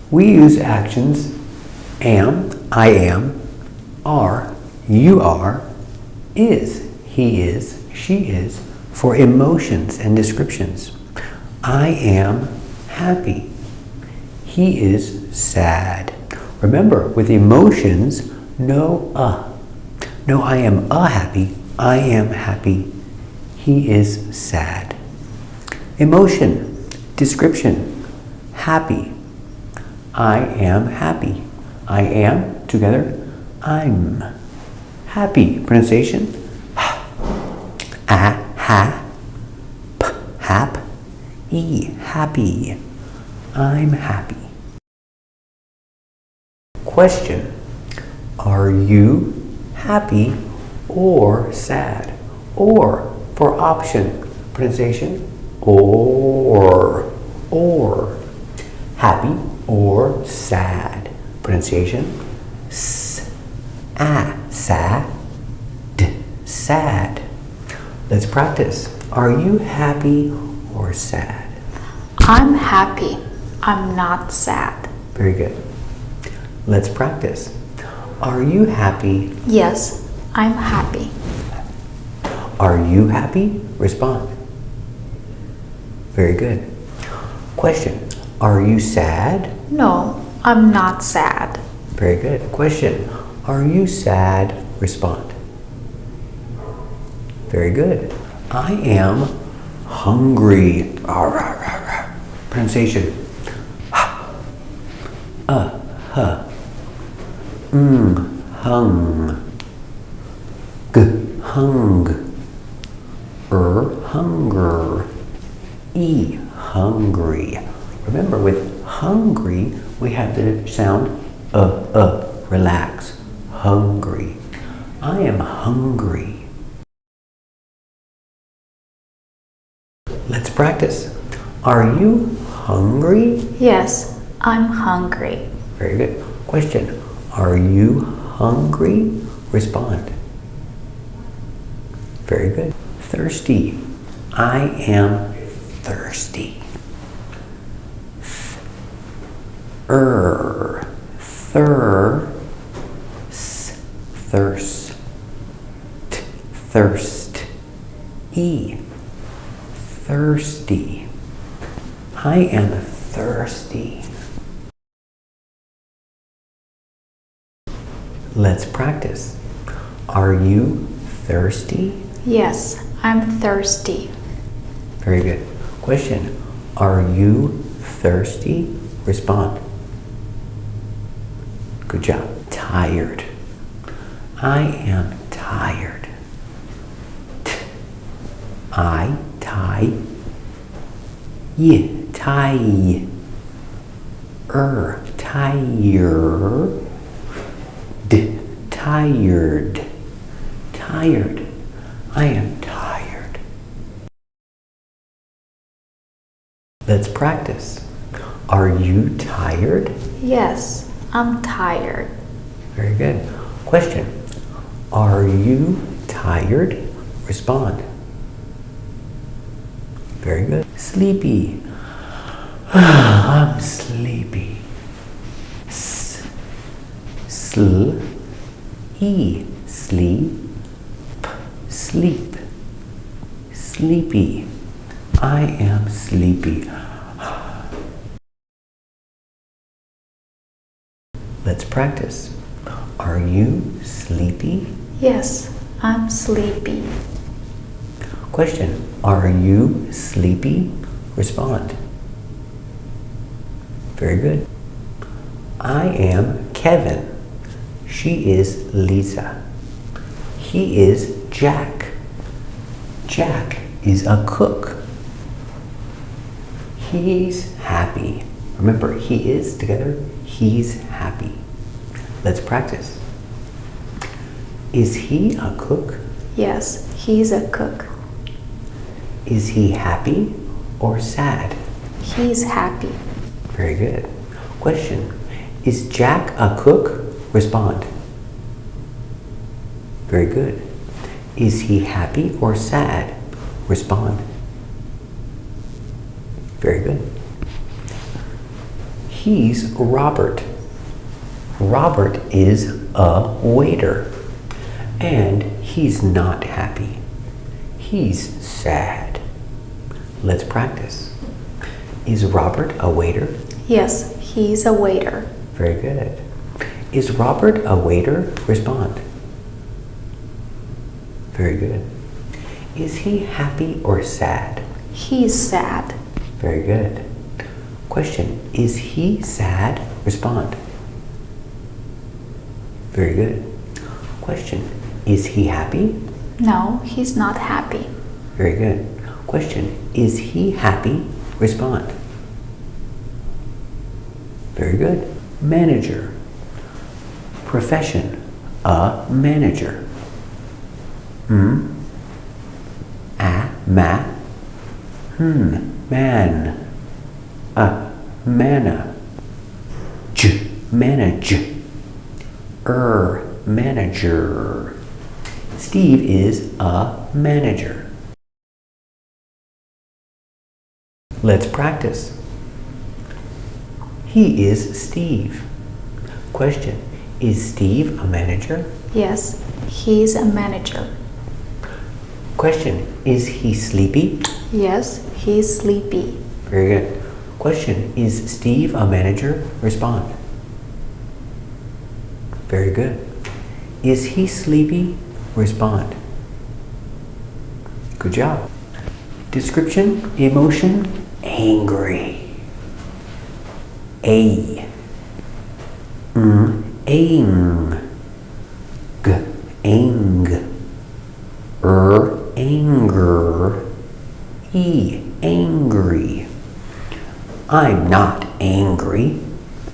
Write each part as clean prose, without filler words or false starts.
We use actions am, I am, are, you are, is, he is, she is for emotions and descriptions. I am happy. He is sad. Remember, with emotions, no No, I am happy. I am happy. He is sad. Emotion, description, happy. I am happy. I am, together, I'm. Happy, pronunciation, ha, p, hap, happy. I'm happy. Question, are you happy or sad? Or, for option, pronunciation, or, happy or sad, pronunciation, sad, sad. Let's practice. Are you happy or sad? I'm happy. I'm not sad. Very good. Let's practice. Are you happy? Yes, I'm happy. Are you happy? Respond. Very good. Question. Are you sad? No, I'm not sad. Very good. Question. Are you sad? Respond. Very good. I am hungry. Pronunciation. Hung. Hung. Hunger. Hungry. Remember, with hungry, we have the sound relax. Hungry. I am hungry. Let's practice. Are you hungry? Yes, I'm hungry. Very good. Question. Are you hungry? Respond. Very good. Thirsty. I am thirsty. Thirst. Thirst. Thirsty. I am thirsty. Let's practice. Are you thirsty? Yes, I'm thirsty. Very good. Question. Are you thirsty? Respond. Good job. Tired. I am tired. Tie. Tired. Tired. I am tired. Let's practice. Are you tired? Yes, I'm tired. Very good. Question. Are you tired? Respond. Very good. Sleepy. I'm sleepy. Sleep. Sleep. Sleepy. I am sleepy. Let's practice. Are you sleepy? Yes, I'm sleepy. Question. Are you sleepy? Respond. Very good. I am Kevin. She is Lisa. He is Jack. Jack is a cook. He's happy. Remember, he is together. He's happy. Let's practice. Is he a cook? Yes, he's a cook. Is he happy or sad? He's happy. Very good. Question. Is Jack a cook? Respond. Very good. Is he happy or sad? Respond. Very good. He's Robert. Robert is a waiter. And he's not happy. He's sad. Let's practice. Is Robert a waiter? Yes, he's a waiter. Very good. Is Robert a waiter? Respond. Very good. Is he happy or sad? He's sad. Very good. Question. Is he sad? Respond. Very good. Question. Is he happy? No, he's not happy. Very good. Question. Is he happy? Respond. Very good. Manager. Profession. A manager. Ma. Man. Manna. Manage. Manager. Steve is a manager. Let's practice. He is Steve. Question. Is Steve a manager? Yes, he's a manager. Question. Is he sleepy? Yes, he's sleepy. Very good. Question. Is Steve a manager? Respond. Very good. Is he sleepy? Respond. Good job. Description, emotion, angry. Ang. Ang. Anger. Angry. I'm not angry.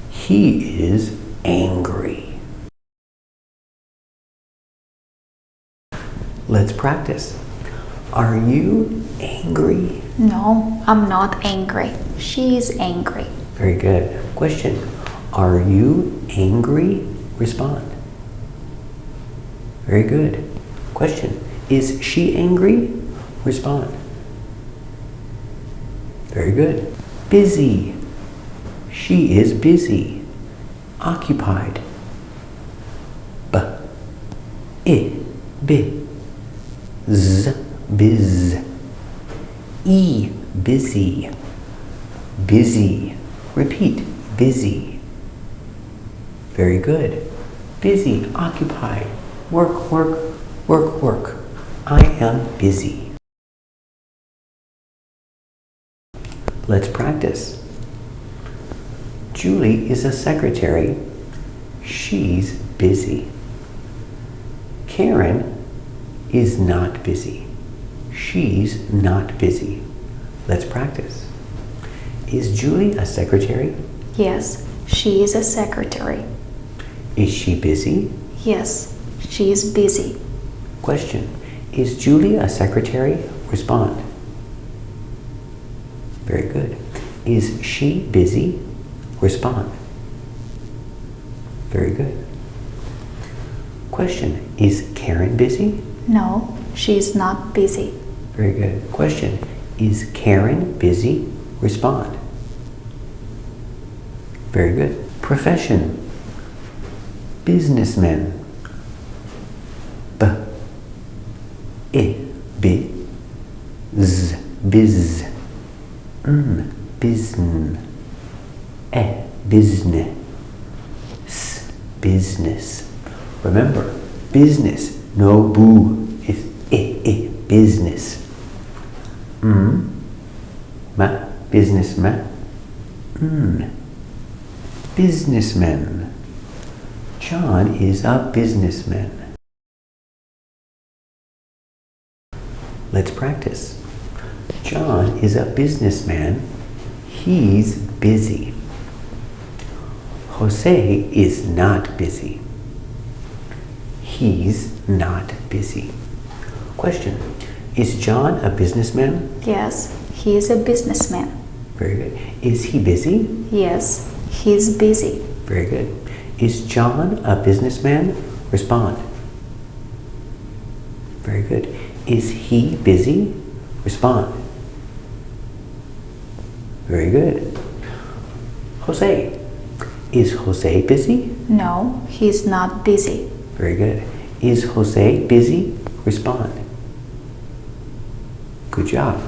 He is angry. Let's practice. Are you angry? No, I'm not angry. She's angry. Very good. Question. Are you angry? Respond. Very good. Question. Is she angry? Respond. Very good. Busy. She is busy. Occupied. Biz. Busy. Busy. Repeat. Busy. Very good. Busy. Occupied. Work. I am busy. Let's practice. Julie is a secretary. She's busy. Karen is not busy. She's not busy. Let's practice. Is Julie a secretary? Yes, she is a secretary. Is she busy? Yes, she's busy. Question. Is Julie a secretary? Respond. Very good. Is she busy? Respond. Very good. Question. Is Karen busy? No, she's not busy. Very good. Question. Is Karen busy? Respond. Very good. Profession. Businessman. Biz. Business. Business. Remember, business, no boo, is business. Businessman. Businessman. John is a businessman. Let's practice. John is a businessman. He's busy. Jose is not busy. He's not busy. Question. Is John a businessman? Yes, he is a businessman. Very good. Is he busy? Yes, he's busy. Very good. Is John a businessman? Respond. Very good. Is he busy? Respond. Very good. Jose, Is Jose busy? No, he's not busy. Very good. Is Jose busy? Respond. Good job.